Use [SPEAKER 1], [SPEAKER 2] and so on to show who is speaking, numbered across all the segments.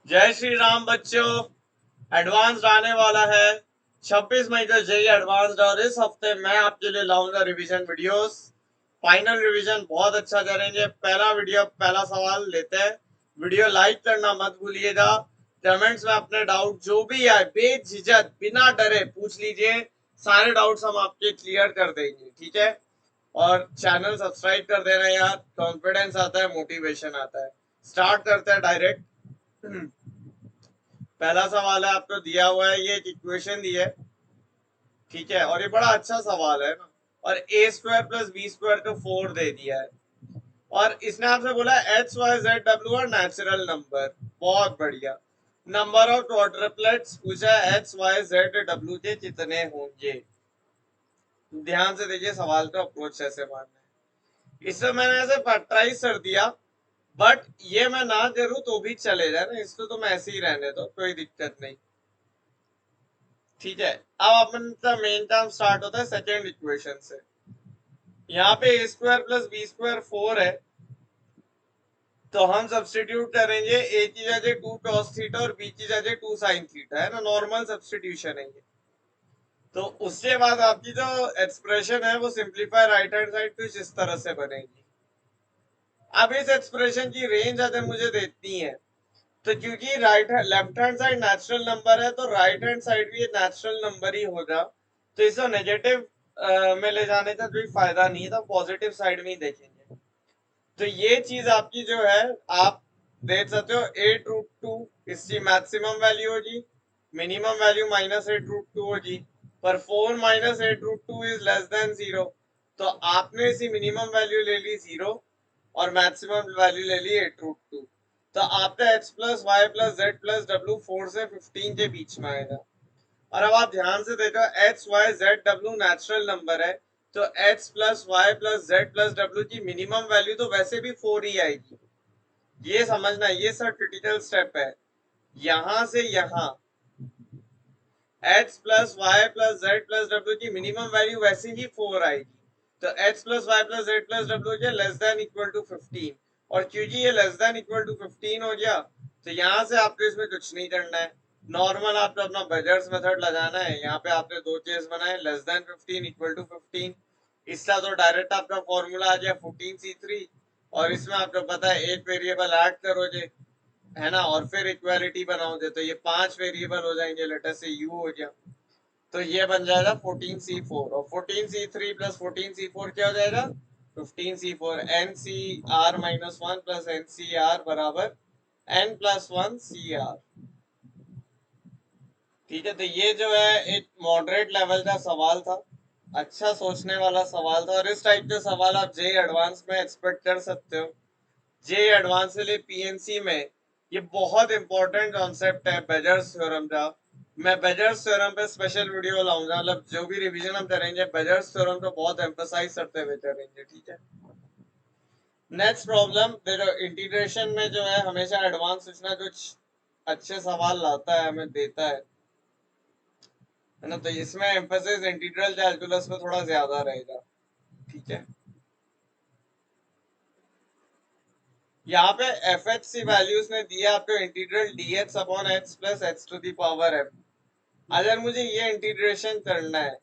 [SPEAKER 1] जय श्री राम बच्चों। एडवांस्ड आने वाला है 26 मई को जेई एडवांस्ड, और इस हफ्ते मैं आपके लिए लाऊंगा रिवीजन वीडियोस। फाइनल रिवीजन बहुत अच्छा करेंगे। पहला वीडियो, पहला सवाल लेते हैं। वीडियो लाइक करना मत भूलिएगा। कमेंट्स में अपने डाउट जो भी है बेझिझक बिना डरे पूछ लीजिए। सारे डाउट्स हम आपके क्लियर कर देंगे, ठीक है। और चैनल सब्सक्राइब कर देना यार, कॉन्फिडेंस आता है, मोटिवेशन आता है। स्टार्ट करते हैं डायरेक्ट। पहला सवाल है, आपको दिया हुआ है, ये एक इक्वेशन दी है, ठीक है। और ये बड़ा अच्छा सवाल है ना। और ए स्क्वायर प्लस बी स्क्वायर को 4 दे दिया है। और इसने आपसे बोला एच वाई जेड डब्ल्यू और नेचुरल नंबर। बहुत बढ़िया। नंबर ऑफ क्वाड्रुप्लेट्स पूछा है, एच वाई जेड डब्ल्यू के कितने होंगे। ध्यान से देखिए सवाल का अप्रोच ऐसे मारना है। इससे मैंने ऐसे फैक्टराइज कर दिया, बट ये मैं ना करूँ तो भी चलेगा ना, इसको तो मैं ऐसे ही रहने दो, कोई दिक्कत नहीं, ठीक है। अब अपन का मेन काम स्टार्ट होता है सेकेंड इक्वेशन से। यहाँ पे ए स्क्वायर प्लस बी स्क्वायर 4 है, तो हम सब्सटीट्यूट करेंगे ए की जगह 2 cos थीटा और बी की जगह 2 sin थीटा, है ना, नॉर्मल सब्सटीट्यूशन है ये। तो उसके बाद आपकी जो एक्सप्रेशन है वो सिंप्लीफाई राइट हैंड साइड कुछ इस तरह से बनेगी। अब इस एक्सप्रेशन की रेंज अगर मुझे देती है, तो क्योंकि right left hand side natural number है, तो राइट हैंड साइड भी नेचुरल नंबर ही होगा। तो इसको नेगेटिव में ले जाने का कोई फायदा नहीं है, तो पॉजिटिव साइड में ही देखेंगे। तो ये चीज आपकी जो है, आप देख सकते हो 8√2 इसकी मैक्सिमम वैल्यू होगी, मिनिमम वैल्यू -8√2 होगी। पर 4 -8√2 इज लेस देन 0, तो आपने इसी मिनिमम वैल्यू ले ली 0 और मैक्सिमम वैल्यू ले ली 8√2। तो आपका x plus Y plus Z plus W 4 से 15 के बीच में आएगा। और अब आप ध्यान से देखो, H Y Z W natural number है, तो x plus Y plus Z plus W की मिनिमम वैल्यू तो वैसे भी 4 ही आएगी। ये समझना, ये सब क्रिटिकल स्टेप है। यहां से यहां x plus Y plus Z plus W की मिनिमम वैल्यू वैसे ही 4 आएगी। तो x plus Y plus Z plus W हो लेस देन इक्वल टू 15। और क्योंकि ये लेस देन इक्वल टू 15 हो गया, तो यहाँ से आपको इसमें कुछ नहीं करना है। नॉर्मल आपको अपना बेजर्स मेथड लगाना है। यहाँ पे आपने दो केस बनाए, लेस देन 15 इक्वल टू 15। इसका तो डायरेक्ट आपका फॉर्मूला आ गया 14c3। और इसमें आपको पता है एक वेरिएबल ऐड करोगे, है ना, और फिर इक्वालिटी बनाओगे, तो ये 5 वेरिएबल हो जाएंगे। लेटर से u हो गया, तो ये बन जाएगा 14c4। और 14c3 प्लस 14c4 क्या हो जाएगा, 15c4। ncr-1 प्लस ncr बराबर n+1 cr, ठीक है। तो ये जो है एक मॉडरेट लेवल का सवाल था, अच्छा सोचने वाला सवाल था। और इस टाइप के सवाल आप जे एडवांस में एक्सपेक्ट कर सकते हो। जे एडवांस के लिए पीएनसी में ये बहुत इंपॉर्टेंट कॉन्सेप्ट है बेजर्स थ्योरम का। मैं बेजर्स थ्योरम पे स्पेशल वीडियो लाऊंगा, मतलब जो भी रिवीजन हम करेंगे बेजर्स थ्योरम को बहुत एम्फसाइज करते हुए करेंगे, ठीक है। नेक्स्ट प्रॉब्लम देखो, इंटीग्रेशन में जो है हमेशा एडवांस कुछ ना कुछ अच्छे सवाल लाता है, हमें देता है ना। तो इसमें एम्फेसिस इंटीग्रल कैलकुलस में थोड़ा ज्यादा रहेगा, ठीक है। यहाँ पे एफ एच सी वैल्यूज ने दिया आपको integral D X upon X plus X to the power F. अगर मुझे ये इंटीग्रेशन करना है,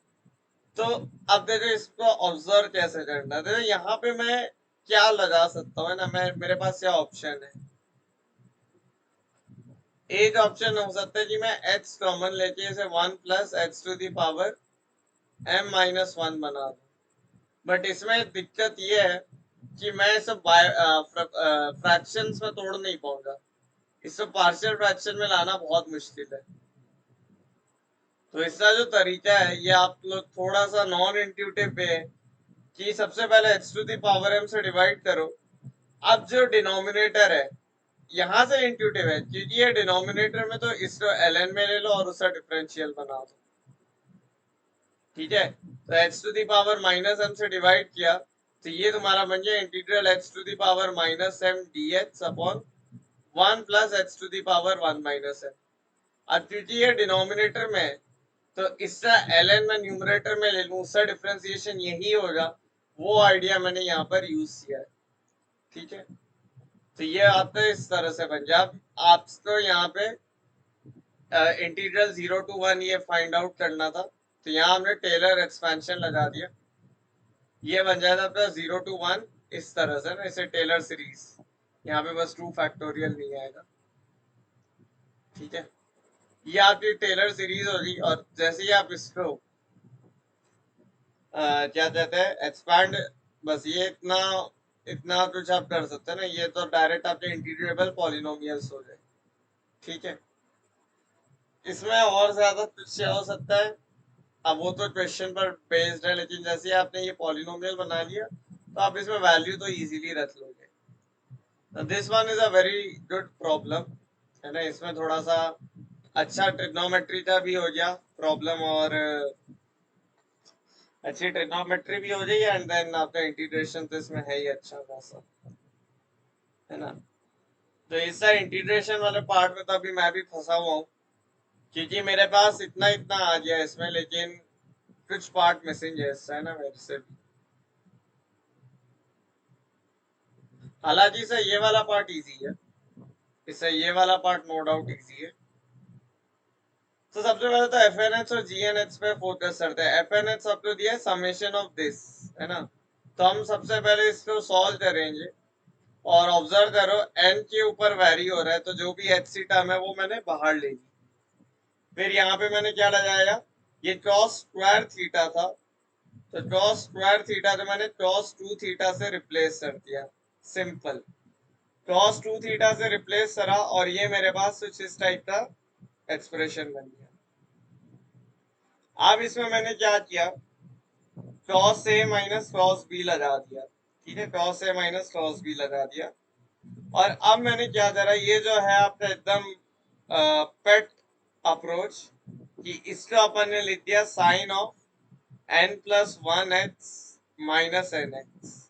[SPEAKER 1] तो अब देखो इसको ऑब्जर्व कैसे करना है। देखो यहाँ पे मैं क्या लगा सकता हूँ ना, मैं मेरे पास क्या ऑप्शन है। एक ऑप्शन हो सकता है कि मैं x कॉमन लेके इसे 1 plus X to the power m-1 बना दूं। बट इसमें दिक्कत ये है कि मैं इसे फ्रैक्शंस में तोड़ नहीं पाऊंगा। इसको पार्शियल फ्रैक्शन में लाना बहुत मुश्किल है। तो इसका जो तरीका है, ये आप लोग थोड़ा सा नॉन इंट्यूटिव वे है कि सबसे पहले x to the power m से डिवाइड करो। अब जो डिनोमिनेटर है, यहाँ से इंट्यूटिव है क्योंकि ये डिनोमिनेटर में, तो इसको ln में ले लो और उसका डिफरेंशियल बना दो, ठीक है। तो x to the power minus m से डिवाइड किया, तो ये तुम्हारा बन गया integral x to the power minus m dx upon 1 plus X to the power 1 minus m। अब क्योंकि ये डिनोमिनेटर में है, तो इसका ln में न्यूमरेटर में ले लूं, उसका डिफरेंशिएशन यही होगा। वो आइडिया मैंने यहाँ पर यूज किया है, ठीक है। तो ये आपका इस तरह से बन जाए। अब आपको यहाँ पे इंटीग्रल 0 to 1 ये फाइंड आउट करना था, तो यहाँ हमने टेलर एक्सपेंशन लगा दिया, ये बन जाएगा आपका 0 to 1 इस तरह से ना, इसे टेलर सीरीज, यहाँ पे बस 2 फैक्टोरियल नहीं आएगा, ठीक है। ये आपकी टेलर सीरीज होगी, और जैसे ही आप इसको क्या कहते हैं एक्सपैंड, बस ये इतना इतना कुछ आप कर सकते हैं ना, ये तो डायरेक्ट आपके इंटीग्रेबल पॉलिनोमियल्स हो गए, ठीक है। इसमें और ज्यादा कुछ हो सकता है, अब वो तो क्वेश्चन पर बेस्ड है, लेकिन जैसे ही आपने ये पॉलिनोमियल बना लिया तो आप इसमें वैल्यू तो इजीली रख लोगे। This one is a very good problem, है ना, इसमें थोड़ा सा अच्छा ट्रिग्नोमेट्री का भी हो गया प्रॉब्लम, और अच्छी ट्रिग्नोमेट्री भी हो जाएगी, एंड देन आपका इंटीग्रेशन तो इसमें है ही अच्छा खासा, है ना। तो इस इंटीग्रेशन वाले पार्ट में तो अभी मैं भी फंसा हुआ हूँ, क्योंकि मेरे पास इतना इतना आ गया इसमें, लेकिन कुछ पार्ट मिसिंग है इससे, है ना, मेरे से भी। हालांकि सर ये वाला पार्ट इजी है, इससे ये वाला पार्ट नो डाउट इजी है। तो सबसे पहले तो एफ एन एच और जी एन एच पे फोकस करते हैं। एफ एन एच आपको दिया है समेशन ऑफ दिस, है ना, तो हम सबसे पहले इसको सॉल्व करेंगे, और ऑब्जर्व करो एन के ऊपर वेरी हो रहा है, तो जो भी एच सी टर्म है वो मैंने बाहर ले ली। फिर यहाँ पे मैंने क्या लगाया, ये cos स्क्वायर थीटा था, तो cos स्क्वायर थीटा तो मैंने cos 2 थीटा से रिप्लेस कर दिया, सिंपल। cos 2 थीटा से रिप्लेस करा, और ये मेरे पास कुछ इस टाइप का एक्सप्रेशन बन गया। अब इसमें मैंने क्या किया, cos a minus cos b लगा दिया, ठीक है, cos a minus cos b लगा दिया। और अब मैंने क्या करा, ये जो है आपका एकदम पेट अप्रोच, कि इसको अपन ने लिख दिया sine of n plus 1x minus N X,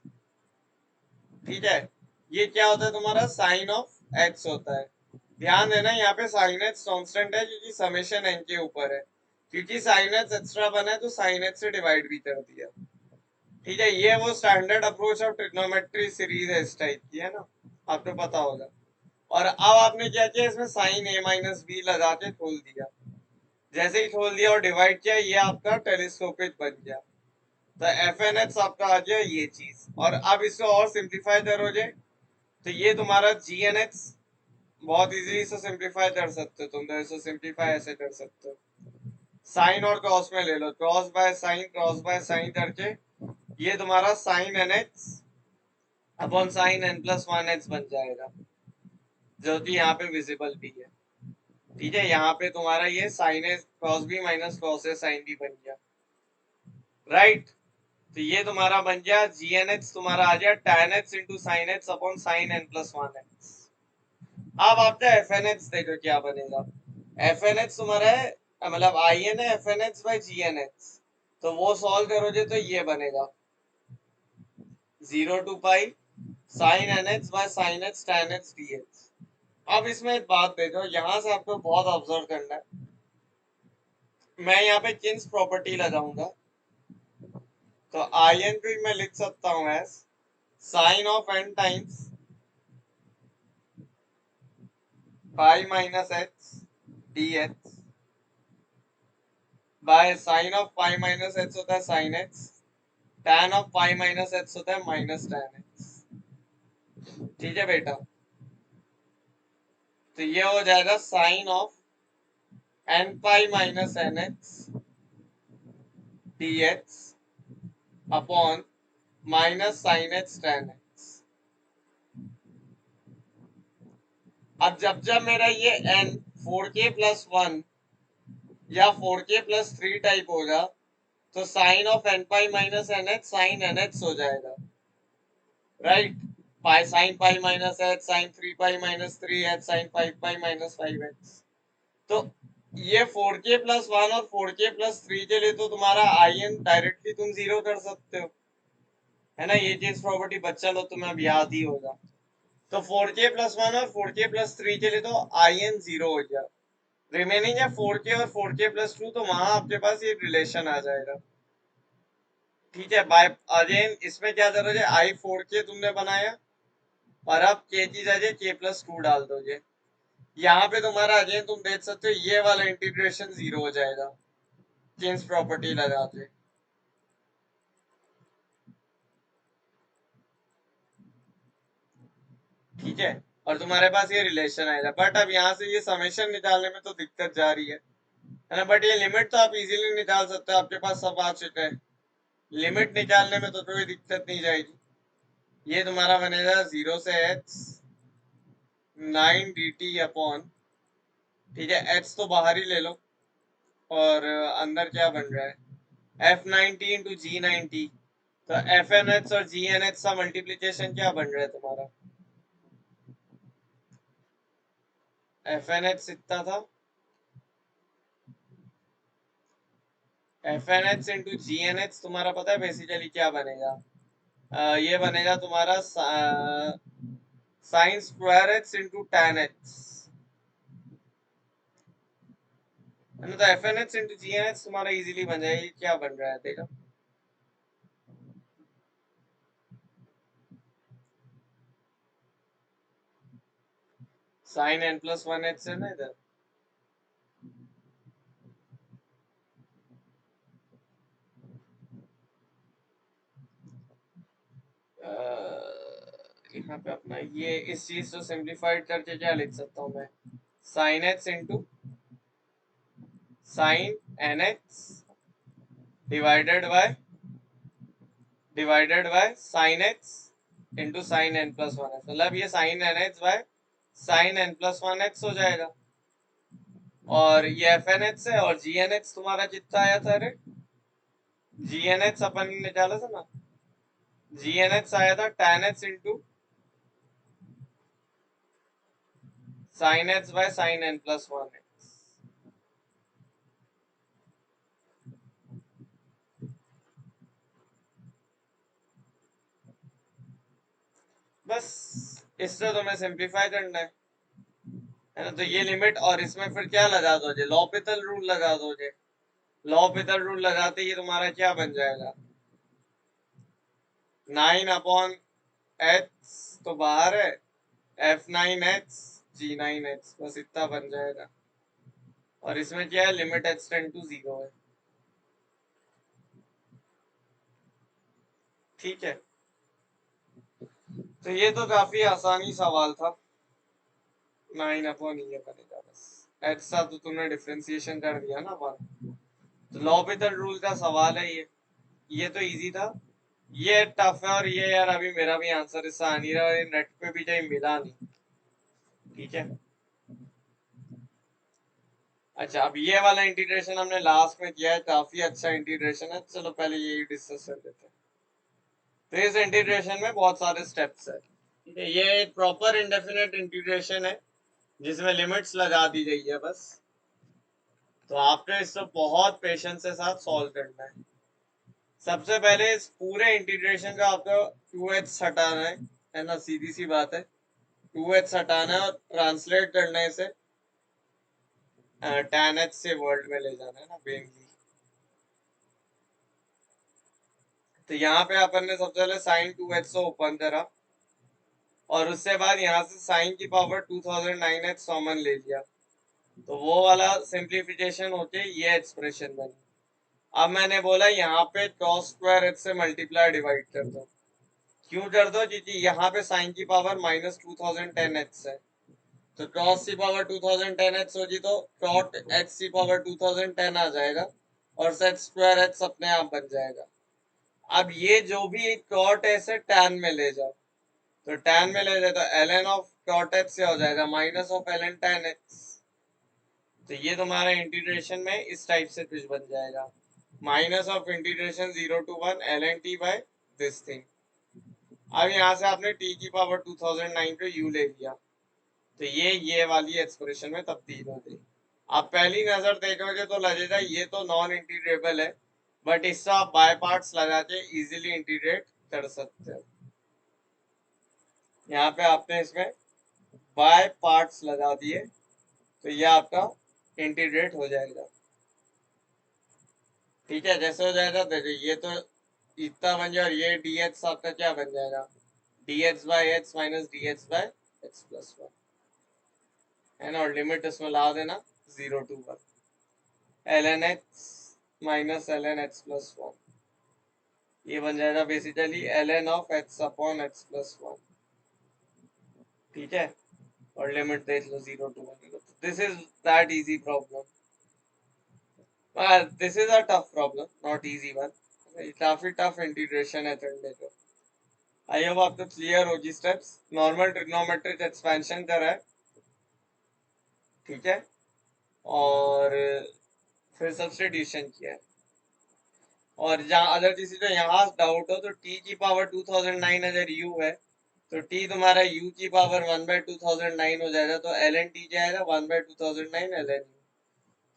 [SPEAKER 1] ठीक है। ये क्या होता है तुम्हारा, साइन ऑफ x होता है। ध्यान देना यहाँ पे साइन x कांस्टेंट है, क्योंकि समेशन n के ऊपर है, क्योंकि साइन x एक्स्ट्रा बना है तो साइन x से डिवाइड भी कर दिया, ठीक है। ये वो standard approach of trigonometry series है इस टाइप की, है ना, आपको पता होगा। और अब आपने क्या किया, इसमें साइन a माइनस बी लगा के खोल दिया, जैसे ही खोल दिया और डिवाइड किया, ये आपका टेलीस्कोपिक बन गया। तो एफ एन एक्स आपका आ गया ये चीज। और अब इसको और सिंप्लीफाई करोगे तो ये तुम्हारा जी एन एक्स, बहुत इजीली से सिंप्लीफाई कर सकते हो तुम, तो इसे सिंप्लीफाई ऐसे कर सकते हो, साइन और क्रॉस में ले लो, क्रॉस बाय साइन करके ये तुम्हारा sine N X upon sine N plus 1 X बन जाएगा, जो कि यहाँ पे विजिबल भी है, ठीक है। यहाँ पे तुम्हारा ये sine A cross B minus cross A sine B बन गया, राइट। तो ये तुम्हारा बन गया जी एन एक्स, तुम्हारा आ गया tan x into sine X upon sine N plus 1 X. अब आपका एफ एन एक्स देखो क्या बनेगा, एफ एन एक्स तुम्हारा है, मतलब आई एन है F N X by G N X, तो वो सॉल्व करोगे तो ये बनेगा 0 to pi sine N X by sine X tan x dx। अब इसमें एक बात देखो, यहां से आपको बहुत ऑब्जर्व करना है, मैं यहाँ पे किन्स प्रॉपर्टी लगाऊंगा, तो आई एन को मैं लिख सकता हूँ as sine of N times pi minus X dx by sine of pi minus X होता है sine X, tan of pi minus X होता है माइनस tan एक्स, ठीक है बेटा। तो ये हो जाएगा sine of N pi minus N X dx upon minus sine X tan X. अब जब जब मेरा ये n 4k प्लस 1 या 4k प्लस 3 टाइप होगा, तो sine of N pi minus N X sine N X हो जाएगा, right. Pi sine pi minus X sine 3 pi minus 3 X sine 5 pi minus 5 X. तो ये 4k प्लस 1 और 4k plus 3 के लिए तो तुम्हारा आई एन डायरेक्टली तुम जीरो कर सकते हो, है ना, ये चीज प्रॉपर्टी बच्चा लो तुम्हें अब याद ही होगा। तो 4k प्लस 1 और 4k प्लस 3 के लिए तो आई एन जीरो हो गया, रिमेनिंग है 4k और 4k प्लस 2, तो वहां आपके पास ये रिलेशन आ जाएगा, ठीक है। बाय अगेन इसमें क्या जरूरत है, आई 4k तुमने बनाया, और अब के चीज आ जाए k+2 डाल दोगे, यहाँ पे तुम्हारा अगेन तुम देख सकते हो ये वाला इंटीग्रेशन 0 हो जाएगा चेंज प्रॉपर्टी लगा के। ठीक है, और तुम्हारे पास ये रिलेशन आएगा। बट अब यहाँ से ये समेशन निकालने में तो दिक्कत जा रही है ना। बट ये लिमिट तो आप इजीली निकाल सकते हो, आपके पास सब आ चुका है, लिमिट निकालने में तो कोई दिक्कत नहीं जाएगी। ये तुम्हारा बनेगा 0 से h 9 dt अपॉन, ठीक है, h तो बाहर ही ले लो, और अंदर क्या बन रहा है F90 इंटू G90। तो FNH और GNH का मल्टीप्लीकेशन क्या बन रहा है तुम्हारा, FNH इतना था, FNH इंटू GNH तुम्हारा पता है बेसिकली क्या बनेगा, ये बनेगा तुम्हारा sine square H into tan H, है ना। तो FNH इंटू GNH तुम्हारा इजीली बन जाएगा। ये क्या बन रहा है देखा, साइन n+1 h है ना इधर। यहाँ पे अपना ये इस चीज को सिंप्लीफाइड करके क्या लिख सकता हूँ मैं, sine H into sine N H divided by sine H into sine n+1 h, मतलब ये sine N H by sine n+1 h हो जाएगा। और ये एफ एन एच है, और जी एन एच तुम्हारा कितना आया था, अरे जी एन एच अपन ने निकाला था ना, जी एन एच आया था tan h into sine h by sine n+1 h। बस इससे तुम्हें सिंप्लीफाई करना है ना। तो ये लिमिट, और इसमें फिर क्या लगा दोगे, लॉपिथल रूल लगा दोगे। लॉपिथल रूल लगाते ही तुम्हारा क्या बन जाएगा, 9/h तो बाहर है, F9h G9h, बस इतना बन जाएगा। और इसमें क्या है, लिमिट h टेंड टू 0 है। ठीक है, तो ये तो काफी आसानी सवाल था, 9/E बनेगा बस। h सा तो तुमने डिफरेंशिएशन कर दिया ना 1। तो लॉपिथल रूल का सवाल है ये तो इजी था। ये टफ है, और ये यार अभी मेरा भी आंसर इससे आ नहीं रहा, और नेट पे भी कहीं मिला नहीं। ठीक है, अच्छा अब ये वाला इंटीग्रेशन हमने लास्ट में किया है, काफी अच्छा इंटीग्रेशन है, चलो पहले यही डिस्कस कर लेते हैं। तो इस इंटीग्रेशन में बहुत सारे स्टेप्स है, ठीक है। ये एक प्रॉपर इंडेफिनेट इंटीग्रेशन है जिसमें लिमिट्स लगा दी गई है बस। तो आपको इसको बहुत पेशेंस के साथ सॉल्व करना है। सबसे पहले इस पूरे इंटीग्रेशन का आपको 2h हटाना है ना, सीधी सी बात है। 2h हटाना है और ट्रांसलेट करना है इसे tan h से वर्ल्ड में ले जाना है ना बेसिकली। तो यहाँ पे अपन ने सबसे पहले साइन 2h को ओपन करा, और उससे बाद यहाँ से साइन की पावर 2009h कॉमन ले लिया, तो वो वाला सिंप्लीफिकेशन होके ये एक्सप्रेशन बनी। अब मैंने बोला यहाँ पे cos स्क्वायर h से मल्टीप्लाई डिवाइड कर दो। क्यों कर दो, क्योंकि यहाँ पे साइन की पावर -2010h है, तो cos की पावर 2010h होगी तो cot h की पावर 2010 आ जाएगा, और sec स्क्वायर h अपने आप बन जाएगा। अब ये जो भी cot h है tan में ले जाओ, तो tan में ले जाए तो ln ऑफ cot h से हो जाएगा minus of ln tan h। तो ये तुम्हारा इंटीग्रेशन में इस टाइप से कुछ बन जाएगा, minus of integration 0 to 1 ln t by this thing. अब यहाँ से आपने t की पावर 2009 को u ले लिया, तो ये वाली एक्सप्रेशन में तब्दील हो गई। आप पहली नजर देखोगे तो लगेगा ये तो नॉन इंटीग्रेबल है, बट इससे आप बाय पार्ट्स लगा के इजीली इंटीग्रेट कर सकते हो। यहाँ पे आपने इसमें बाय पार्ट्स लगा दिए, तो ये आपका इंटीग्रेट हो जाएगा। ठीक है, जैसे हो जाएगा देखिए, ये तो इतना बन जाए, और ये dx आपका क्या बन जाएगा, dx by h minus dx by h plus one है ना, और लिमिट इसमें ला देना 0 to 1 ln x minus ln x plus one, ये बन जाएगा basically ln of x upon x plus one. ठीक है, और लिमिट देख लो 0 to 1। This is that easy problem, this is a tough problem, not easy one. काफी tough integration है करने को। आई होप आपको क्लियर होगी स्टेप्स। नॉर्मल ट्रिग्नोमेट्रिक एक्सपेंशन करा है, ठीक है, और फिर सब्स्टिट्यूशन किया है। और जहाँ अगर किसी को यहाँ डाउट हो तो t की पावर 2009 अगर u है तो t तुम्हारा u की पावर 1/2009 हो जाएगा, तो ln t जाएगा 1/2009 ln u।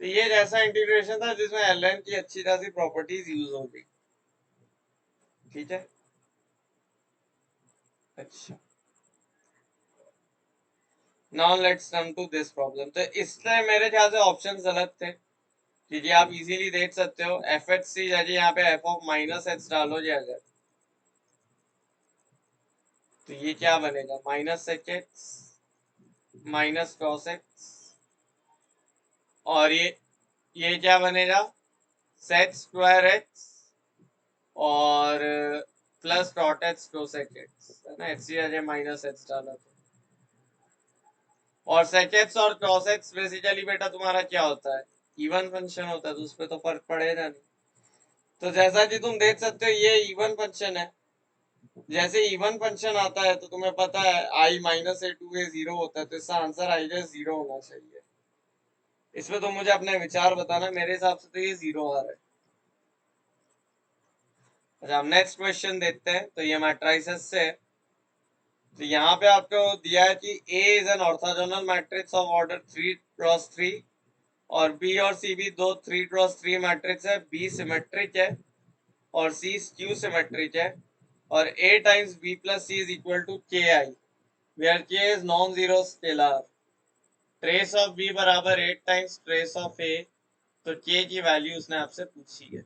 [SPEAKER 1] तो ये जैसा इंटीग्रेशन था जिसमें ln की अच्छी खासी प्रॉपर्टीज यूज हो गई। ठीक है, अच्छा, now let's come to this problem. तो इसलिए मेरे ख्याल से ऑप्शंस गलत थे, क्योंकि आप इजीली देख सकते हो एफ एच सी जाके यहाँ पे एफ ऑफ माइनस एच डालोगे अगर, तो ये क्या बनेगा minus sec X minus cross X, और ये क्या बनेगा सेक स्क्वायर एक्स और plus dot X cosec X, है ना, एक्स की माइनस एक्स डाला था। और सेक एक्स और क्रॉस एक्स बेसिकली बेटा तुम्हारा क्या होता है, इवन फंक्शन होता है, तो उस पर तो फर्क पड़ेगा नहीं। तो जैसा कि तुम देख सकते हो ये इवन फंक्शन है, जैसे इवन फंक्शन आता है तो तुम्हें पता है i minus A to A zero होता है, तो इसका आंसर आई गेस जीरो होना चाहिए। इसमें तो मुझे अपने विचार बताना, मेरे हिसाब से तो ये जीरो आ रहा है। अच्छा, हम नेक्स्ट क्वेश्चन देखते हैं। तो ये मैट्रिसेस से है। तो यहाँ पे आपको दिया है कि A is an orthogonal matrix of order 3x3 और B और C भी दो 3x3 मैट्रिक्स है, B सिमेट्रिक है और C स्क्यू सिमेट्रिक है, और A times B plus C is equal to KI where K is non-zero scalar। Trace of B बराबर 8 टाइम्स ट्रेस ऑफ A, तो K की वैल्यू उसने आपसे पूछी है।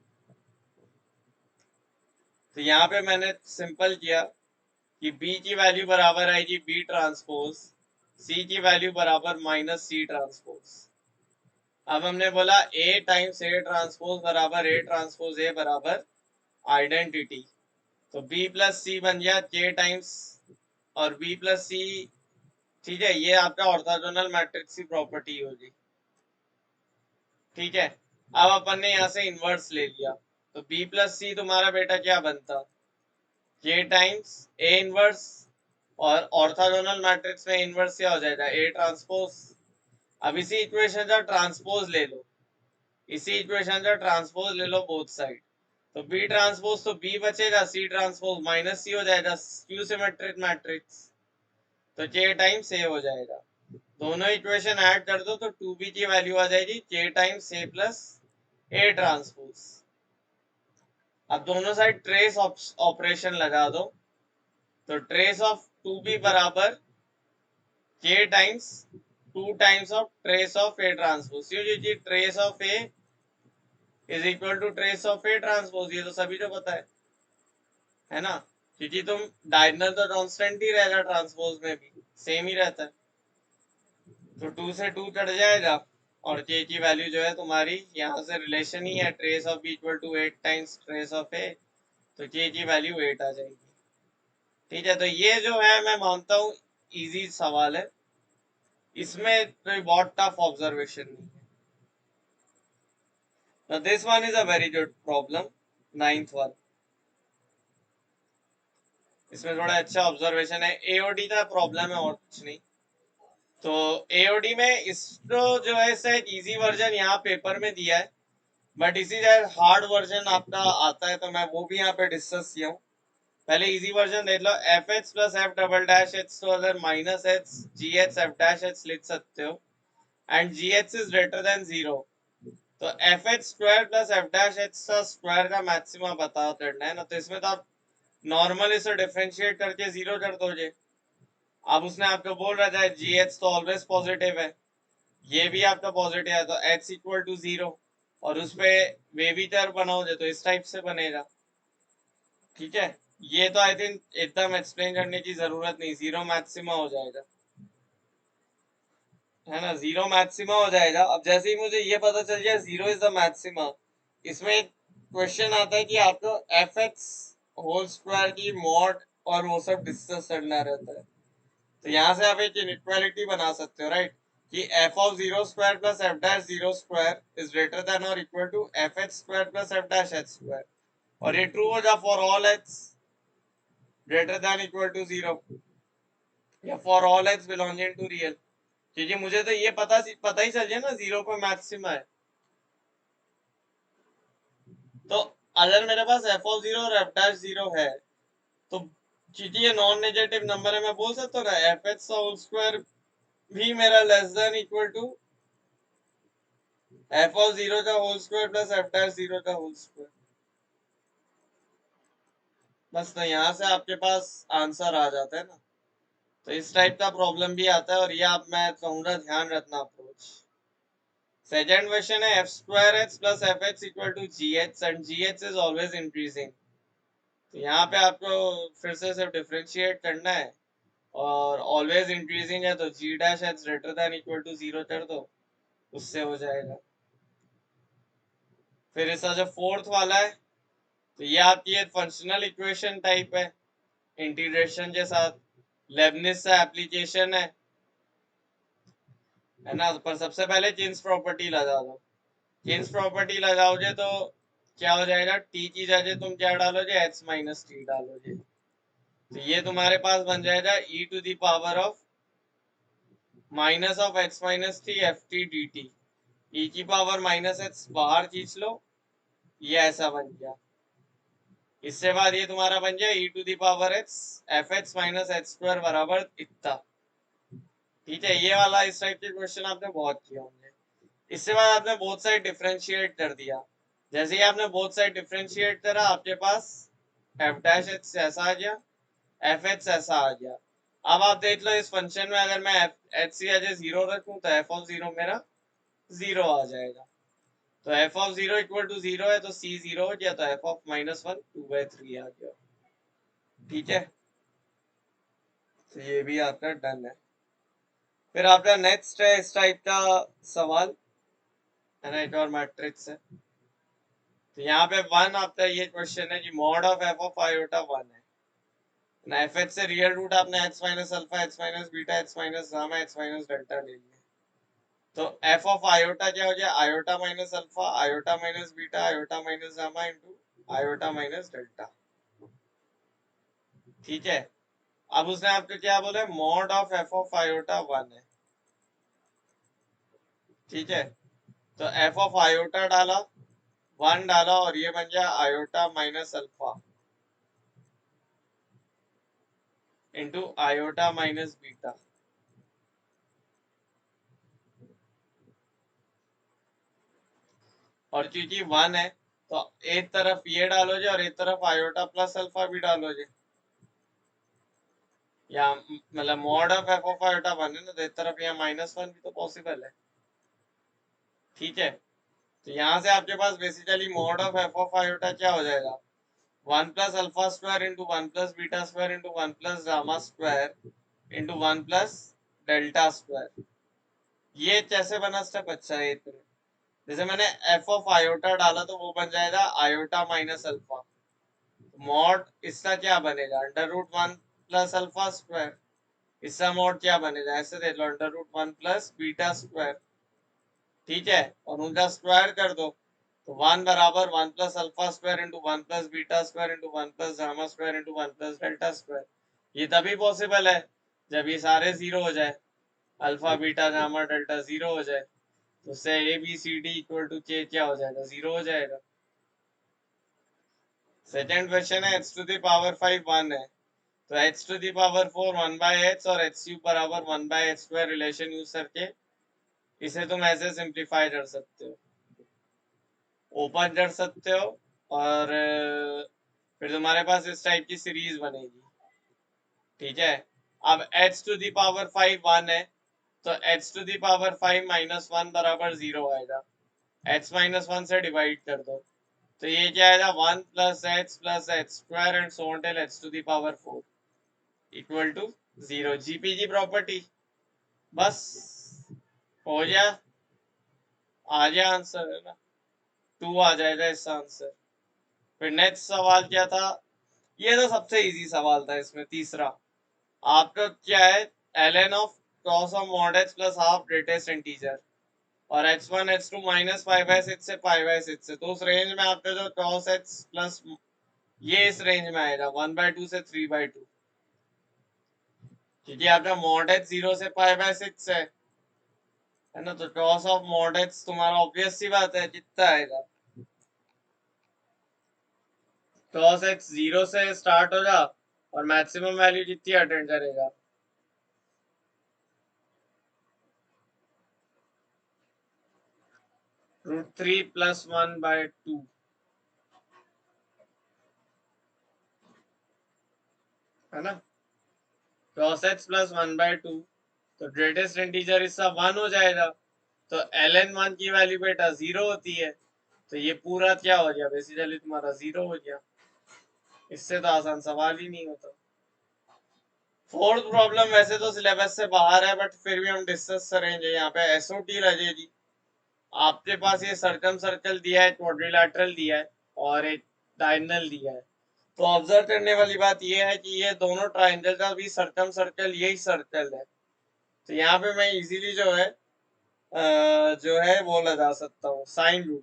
[SPEAKER 1] तो यहाँ पे मैंने सिंपल किया कि B की वैल्यू बराबर आएगी B ट्रांसपोज, C की वैल्यू बराबर माइनस C ट्रांसपोज। अब हमने बोला A टाइम्स A ट्रांसपोज बराबर A ट्रांसपोज A बराबर आइडेंटिटी, तो B प्लस C बन गया K टाइम्स और B प्लस C। ठीक है, ये आपका ऑर्थोगोनल मैट्रिक्स की प्रॉपर्टी होगी। ठीक है, अब अपन ने यहाँ से इनवर्स ले लिया, तो B प्लस C तुम्हारा बेटा क्या बनता K टाइम्स A इनवर्स, और ऑर्थोगोनल मैट्रिक्स में इनवर्स क्या हो जाएगा A ट्रांसपोज। अब इसी इक्वेशन का ट्रांसपोज ले लो, इसी इक्वेशन का ट्रांसपोज ले लो बोथ साइड, तो B ट्रांसपोज तो B बचेगा, C ट्रांसपोज माइनस C हो जाएगा, क्यू सिमेट्रिक मैट्रिक्स, तो K टाइम्स A हो जाएगा। दोनों इक्वेशन ऐड कर दो तो 2B की वैल्यू आ जाएगी K times A plus A transpose. अब दोनों साइड ट्रेस ऑपरेशन लगा दो, तो ट्रेस ऑफ 2B बराबर K times 2 times of trace of A transpose, क्योंकि trace of A is equal to trace of A transpose, ये तो सभी को पता है ना, क्योंकि तुम डायगोनल तो कांस्टेंट ही रहेगा, ट्रांसपोज में भी सेम ही रहता है, तो 2 से 2 कट जाएगा और K की वैल्यू जो है तुम्हारी यहाँ से रिलेशन ही है, trace of B equal to 8 times trace of A, तो K की वैल्यू 8 आ जाएगी। ठीक है, तो ये जो है मैं मानता हूँ इजी सवाल है, इसमें कोई बहुत टफ ऑब्जर्वेशन नहीं है। This one is a very good problem, 9th one, इसमें थोड़ा अच्छा ऑब्जर्वेशन है, एओडी का प्रॉब्लम है और कुछ नहीं। तो एओडी में इसको जो है शायद इजी वर्जन यहाँ पेपर में दिया है, बट इसी शायद हार्ड वर्जन आपका आता है, तो मैं वो भी यहाँ पे डिस्कस किया हूँ। पहले इजी वर्जन देख लो, F H plus F double dash H, तो अगर minus H G H F dash H लिख सकते हो, and G H is greater than 0, तो F H square plus F dash H का स्क्वायर का मैक्सिमम बताओ करना है ना, तो इसमें तो आप नॉर्मल इसे डिफरेंशिएट करके 0 कर दोगे। अब उसने आपको बोल रहा था जी एच तो ऑलवेज पॉजिटिव है, ये भी आपका पॉजिटिव है, तो एच इक्वल टू 0, और उस पे वेविटर बनाओगे तो इस टाइप से बनेगा। ठीक है, ये तो आई थिंक एकदम एक्सप्लेन करने की जरूरत नहीं, जीरो मैक्सिमा हो जाएगा, है ना, जीरो मैक्सिमा हो जाएगा। अब जैसे ही मुझे ये पता चल जाए जीरो इज द मैक्सिमा, इसमें एक क्वेश्चन आता है कि आपको एफ एक्स होल स्क्वायर की मॉड और वो सब डिस्कस करना रहता है। तो यहाँ से आप एक इनइक्वालिटी बना सकते हो, राइट, कि F of zero square plus F dash zero square is greater than और equal to F X square plus F dash X square, और ये ट्रू हो जा for all X greater than equal to zero, या for all X belonging to real. क्योंकि मुझे तो ये पता ही चल जाए ना जीरो पे मैक्सिमा है। तो अगर मेरे पास एफ ऑफ जीरो और एफ डैश जीरो है, तो क्योंकि ये नॉन नेगेटिव नंबर है, मैं बोल सकता हूँ ना एफ एक्स होल स्क्वायर भी मेरा less than equal to F of zero का whole square plus F dash zero का होल स्क्वायर। बस तो यहाँ से आपके पास आंसर आ जाता है ना। तो इस टाइप का प्रॉब्लम भी आता है, और ये आप मैं कहूँगा ध्यान रखना अप्रोच। सेकेंड क्वेश्चन है F square X plus F X equal to G H and G H is always increasing. तो यहाँ पे आपको फिर से सिर्फ डिफ्रेंशिएट करना है, और ऑलवेज इंक्रीजिंग है तो G dash H greater than equal to zero कर दो, उससे हो जाएगा। फिर इसका जो फोर्थ वाला है, तो ये आपकी एक फंक्शनल इक्वेशन टाइप है इंटीग्रेशन के साथ, लेबनिज का एप्लीकेशन है ना। पर सबसे पहले चेन्स प्रॉपर्टी लगा दो। चेन्स प्रॉपर्टी लगाओगे तो क्या हो जाएगा, टी की जगह तुम क्या डालोगे, एच माइनस टी डालोगे, तो ये तुम्हारे पास बन जाएगा E to the power of minus of X minus T F T D T. E की पावर माइनस एक्स बाहर खींच लो, ये ऐसा बन गया। इससे बाद ये तुम्हारा बन गया E to the power X F X minus X square बराबर इतना। ठीक है, ये वाला इस टाइप के क्वेश्चन आपने बहुत किया होंगे। इससे बाद आपने बोथ साइड डिफरेंशिएट कर दिया। जैसे ही आपने बोथ साइड डिफरेंशिएट करा, आपके पास एफ डैश एक्स ऐसा आ गया, एफ एक्स ऐसा आ गया। अब आप देख लो इस फंक्शन में अगर मैं एच की वजह जीरो रखूं तो एफ ऑफ जीरो मेरा जीरो आ जाएगा। तो F of zero equal to zero है तो सी जीरो हो गया, तो F of minus one two by three आ गया। ठीक है, तो ये भी आपका डन है। फिर आपका नेक्स्ट है इस टाइप का सवाल, है ना, एक और मैट्रिक्स है। तो यहाँ पे वन आपका ये क्वेश्चन है कि mod of F of iota one है ना, एफ एच से रियल रूट आपने x minus alpha x minus beta x minus gamma x minus delta ले लिया। तो एफ ऑफ आयोटा क्या हो गया, iota minus alpha iota minus beta iota minus gamma into iota minus delta. ठीक है, अब उसने आपको क्या बोला, mod of F of iota one है। ठीक है, तो एफ ऑफ आयोटा डाला, वन डाला, और ये बन गया iota minus alpha into iota minus beta. और क्योंकि वन है तो एक तरफ ये डालोगे और एक तरफ आयोटा प्लस अल्फा भी डालोगे, या मतलब mod of F of iota one है ना, तो एक तरफ यहाँ माइनस वन भी तो पॉसिबल है। ठीक है, तो यहाँ से आपके पास basically mod of F of iota क्या हो जाएगा, one plus alpha square into one plus beta square into one plus gamma square into one plus delta square. ये कैसे बना स्टेप, अच्छा है, जैसे मैंने एफ ऑफ आयोटा डाला तो वो बन जाएगा आयोटा माइनस अल्फा, मॉड इसका क्या बनेगा, under root one plus alpha square. इसका मॉड क्या बनेगा, ऐसे देख लो, under root one plus beta square. ठीक है, और उनका स्क्वायर कर दो, तो वन बराबर one plus alpha square into one plus beta square into one plus gamma square into one plus delta square. ये तभी पॉसिबल है जब ये सारे जीरो हो जाए, alpha beta gamma delta zero हो जाए, तो उससे A B C D equal to के क्या हो जाएगा, जीरो हो जाएगा। सेकेंड क्वेश्चन है X to the power five one है, तो H to the power four one by H और एच क्यूब बराबर one by H square relation use करके इसे तुम ऐसे सिंप्लीफाई कर सकते हो, ओपन कर सकते हो, और फिर तुम्हारे पास इस टाइप की सीरीज बनेगी। ठीक है, अब H to the power five one है, तो H to the power five minus one बराबर जीरो आएगा, एच माइनस वन से डिवाइड कर दो, तो ये क्या आएगा 1 plus H square and so on till H to the power 4 equal to 0। GPG property बस हो गया, आ गया आंसर है ना, 2 आ जाएगा इसका आंसर। फिर नेक्स्ट सवाल क्या था, ये तो सबसे इजी सवाल था इसमें, तीसरा आपका क्या है, ln of cos of mod h plus half greatest integer और h1 h2 minus pi by 6 से पाई बाय 6 से, तो उस रेंज में आपका जो cos h प्लस ये इस रेंज में आएगा 1/2 से 3/2, क्योंकि आपका mod h 0 से पाई बाय 6 है ना, तो cos ऑफ mod h तुम्हारा ऑब्वियस सी बात है कितना आएगा, cos h 0 से स्टार्ट होगा और मैक्सिमम वैल्यू जितनी अटेंड करेगा, √3 प्लस 1/2 है ना, cos h प्लस 1/2, तो ग्रेटेस्ट इंटीजर इसका 1 हो जाएगा, तो ln 1 की वैल्यू बेटा 0 होती है, तो ये पूरा क्या हो गया, बेसिकली तुम्हारा 0 हो गया, इससे तो आसान सवाल ही नहीं होता। फोर्थ प्रॉब्लम वैसे तो सिलेबस से बाहर है, बट फिर भी हम डिस्कस करेंगे। यहाँ पे एसओटी लगेगी, आपके पास ये सर्कम सर्कल दिया है, क्वाड्रिलैटरल दिया है और एक डायगोनल दिया है, तो ऑब्जर्व करने वाली बात ये है कि ये दोनों ट्राइंगल का भी सर्कम सर्कल यही सर्कल है, तो यहाँ पे मैं इजीली जो है वो लगा सकता हूँ साइन रूल,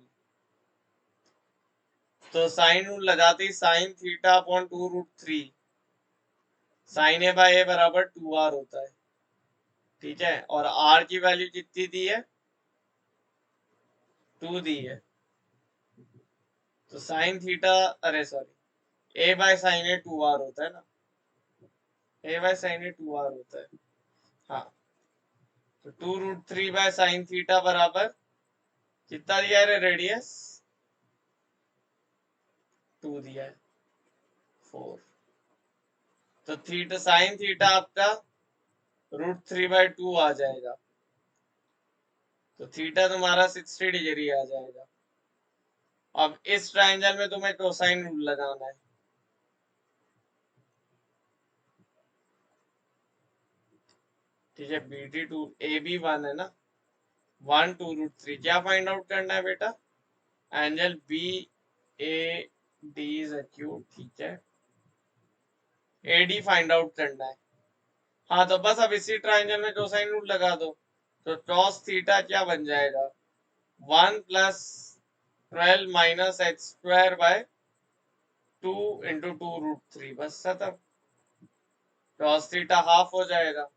[SPEAKER 1] तो साइन रूल लगाते ही साइन थीटा अपॉन 2√3 साइन ए बाय ए बराबर 2r होता है, ठीक है, और r की वैल्यू कितनी दी है, 2 दी है, तो साइन थीटा, अरे sorry, A by sine A 2r होता है ना, ए बाय साइन ए 2r होता है, हाँ, तो 2√3 बाय साइन थीटा बराबर कितना दिया है रेडियस, 2 दिया है 4, तो थीटा साइन थीटा आपका √3/2 आ जाएगा, तो थीटा तुम्हारा 60 डिग्री आ जाएगा। अब इस ट्रायंगल में तुम्हें कोसाइन रूल लगाना है, ठीक है, BD2 AB1 है ना, 1 2√3 क्या फाइंड आउट करना है बेटा, एंगल BAD इज एक्यूट, ठीक है, AD फाइंड आउट करना है, हाँ, तो बस अब इसी ट्रायंगल में कोसाइन रूल लगा दो, तो cos थीटा क्या बन जाएगा, 1 plus 12 minus H square by 2 into 2√3, बस खत्म, cos थीटा हाफ हो जाएगा,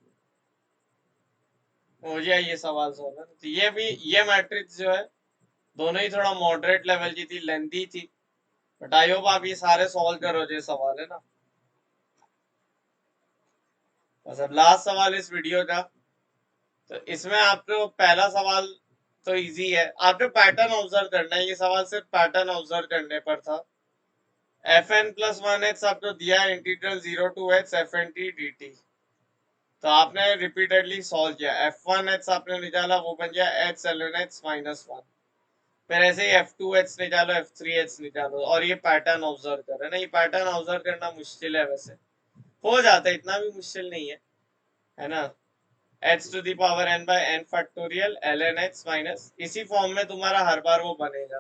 [SPEAKER 1] हो जाए ये सवाल सॉल्व है, तो ये भी, ये मैट्रिक्स जो है दोनों ही थोड़ा मॉडरेट लेवल की थी, लेंथी थी, बट आई होप आप ये सारे सॉल्व करो जो सवाल है ना। बस अब लास्ट सवाल इस वीडियो का, तो इसमें आपको पहला सवाल तो इजी है, आपको पैटर्न ऑब्जर्व करना है, ये सवाल सिर्फ पैटर्न ऑब्जर्व करने पर था। fn प्लस 1h आपको दिया है, integral 0 to h fn t dt, तो आपने रिपीटेडली सॉल्व किया, f1h आपने निकाला, वो बन गया h ln h माइनस 1, फिर ऐसे ही f2h निकालो, f3h निकालो, और ये पैटर्न ऑब्जर्व कर रहे ना, ये पैटर्न ऑब्जर्व करना मुश्किल है, वैसे हो जाता है, इतना भी मुश्किल नहीं है ना, h to the power n by n factorial ln h minus, इसी फॉर्म में तुम्हारा हर बार वो बनेगा,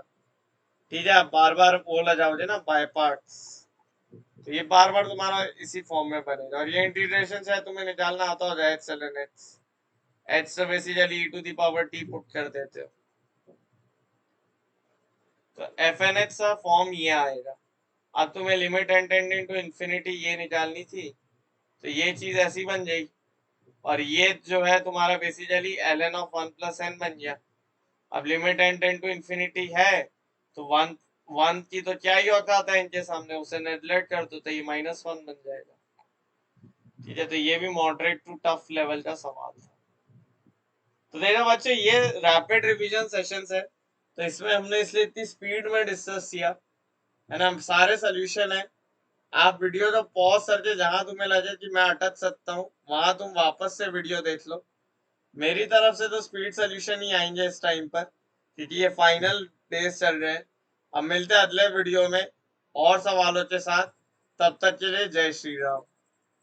[SPEAKER 1] ठीक है, आप बार बार वो लगाओगे ना बाय पार्ट्स, तो ये बार बार तुम्हारा इसी फॉर्म में बनेगा, और ये इंटीग्रेशन से तुम्हें निकालना आता होगा h ln h, h तो basically e to the power t put कर देते हो, तो fn h का फॉर्म ये आएगा। अब तुम्हें limit n tending to infinity ये निकालनी थी, तो ये चीज ऐसी बन जाएगी, और ये जो है तुम्हारा basically ln of 1 plus n बन गया। अब limit n tend to infinity है, तो 1 की तो क्या ही औकात है इनके सामने, उसे नेगलेक्ट कर दो, तो ये -1 बन जाएगा, ठीक है, तो ये भी मॉडरेट टू टफ लेवल का सवाल था। तो देखो बच्चों, ये रैपिड रिवीजन सेशंस है, तो इसमें हमने इसलिए इतनी स्पीड में डिस्कस किया है ना, सारे सोल्यूशन है, आप वीडियो को पॉज करके जहां तुम्हें लगे कि मैं अटक सकता हूँ वहां तुम वापस से वीडियो देख लो, मेरी तरफ से तो स्पीड सोल्यूशन ही आएंगे इस टाइम पर, क्योंकि ये फाइनल डेज चल रहे हैं, अब मिलते हैं अगले वीडियो में और सवालों के साथ। तब तक के लिए जय श्री राम।